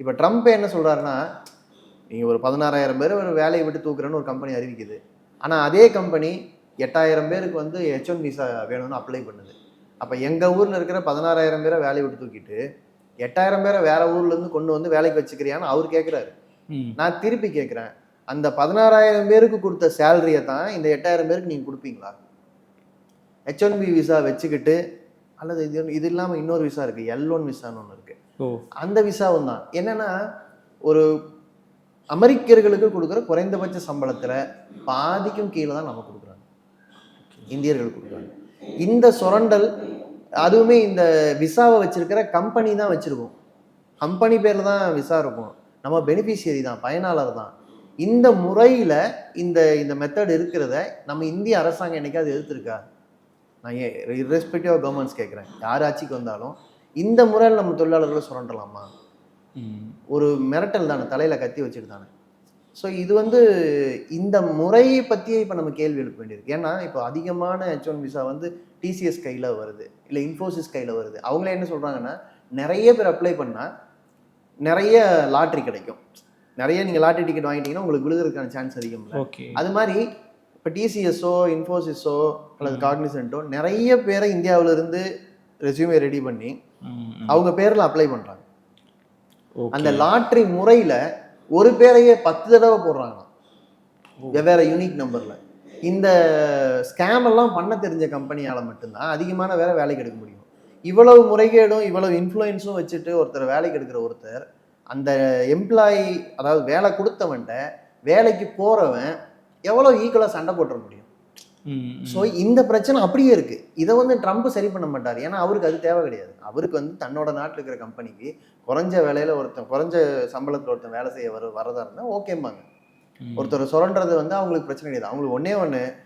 இப்போ ட்ரம்ப் என்ன சொல்றாருன்னா, நீங்க ஒரு 16,000 பேர் ஒரு வேலையை விட்டு தூக்குறேன்னு ஒரு கம்பெனி அறிவிக்குது. ஆனா அதே கம்பெனி 8,000 பேருக்கு வந்து H1 விசா வேணும்னு அப்ளை பண்ணுது. அப்ப எங்க ஊர்ல இருக்கிற 16,000 பேரை வேலையை விட்டு தூக்கிட்டு 8,000 பேரை வேற ஊர்ல இருந்து கொண்டு வந்து வேலைக்கு வச்சுக்கிறியான்னு அவர் கேட்கிறாரு. நான் திருப்பி கேட்கிறேன், அந்த 16,000 பேருக்கு கொடுத்த சேலரியை தான் இந்த 8,000 பேருக்கு நீங்க கொடுப்பீங்களா? H1B விசா வச்சுக்கிட்டு, அல்லது இது இல்லாம இன்னொரு விசா இருக்கு, L1 விசான்னு ஒன்று இருக்கு. அந்த விசாவும் தான் என்னன்னா, ஒரு அமெரிக்கர்களுக்கு கொடுக்குற குறைந்தபட்ச சம்பளத்துல பாதிக்கும் கீழே தான் நம்ம கொடுக்குறாங்க, இந்தியர்கள் கொடுக்குறாங்க. இந்த சுரண்டல், அதுவுமே இந்த விசாவை வச்சிருக்கிற கம்பெனி தான் வச்சிருக்கோம். கம்பெனி பேர்ல தான் விசா இருக்கும். நம்ம பெனிஃபிஷியரி தான், பயனாளர் தான். இந்த முறையில இந்த இந்த மெத்தட் இருக்கிறத நம்ம இந்திய அரசாங்கம் என்னைக்காவது எதிர்த்திருக்கா? நான் இர்ரெஸ்பெக்டிவ் ஆஃப் கவர்மெண்ட்ஸ் கேட்குறேன். யார் ஆட்சிக்கு வந்தாலும் இந்த முறையில் நம்ம தொழிலாளர்களை சுரண்டலாமா? ஒரு மிரட்டல் தானே, தலையில கத்தி வச்சுட்டு தானே. ஸோ இது வந்து இந்த முறையை பற்றியே இப்போ நம்ம கேள்வி எழுப்ப வேண்டியிருக்கு. ஏன்னா இப்போ அதிகமான H1 விசா வந்து டிசிஎஸ் கையில் வருது, இல்லை இன்ஃபோசிஸ் கையில் வருது. அவங்களே என்ன சொல்கிறாங்கன்னா, நிறைய பேர் அப்ளை பண்ணால் நிறைய லாட்ரி கிடைக்கும். நிறைய நீங்கள் லாட்ரி டிக்கெட் வாங்கிட்டீங்கன்னா உங்களுக்கு விழுகிறதுக்கான சான்ஸ் அதிகம் இல்லை. அது மாதிரி இப்போ டிசிஎஸ்ஸோ இன்ஃபோசிஸோ அல்லது காக்னிசன்ட்டோ நிறைய பேரை இந்தியாவிலிருந்து ரெஸ்யூமே ரெடி பண்ணி அவங்க பேரில் அப்ளை பண்ணுறாங்க. அந்த லாட்ரி முறையில் ஒரு பேரையே 10 தடவை போடுறாங்க வெவ்வேறு யூனிக் நம்பர்ல. இந்த ஸ்கேம் எல்லாம் பண்ண தெரிஞ்ச கம்பெனியால மட்டும்தான் அதிகமான வேலைக்கு எடுக்க முடியும். இவ்வளவு முறைகேடும் இவ்வளவு இன்ஃப்ளூயன்ஸும் வச்சுட்டு ஒருத்தர் வேலைக்கு எடுக்கிற ஒருத்தர், அந்த எம்ப்ளாயி, அதாவது வேலை கொடுத்தவன்ட்ட வேலைக்கு போறவன் எவ்வளவு ஈக்குவலா சண்டை போட்டுற முடியும்? ஸோ இந்த பிரச்சனை அப்படியே இருக்கு. இதை வந்து ட்ரம்ப் சரி பண்ண மாட்டார். ஏன்னா அவருக்கு அது தேவை கிடையாது. அவருக்கு வந்து தன்னோட நாட்டில் இருக்கிற கம்பெனிக்கு குறைஞ்ச வேலையில ஒருத்தன், குறைஞ்ச சம்பளத்தில் ஒருத்தன் வேலை செய்ய வரதா இருந்தால் ஓகேம்பாங்க. ஒருத்தர் சுரண்டது வந்து அவங்களுக்கு பிரச்சனை கிடையாது. அவங்களுக்கு ஒன்னே ஒன்று,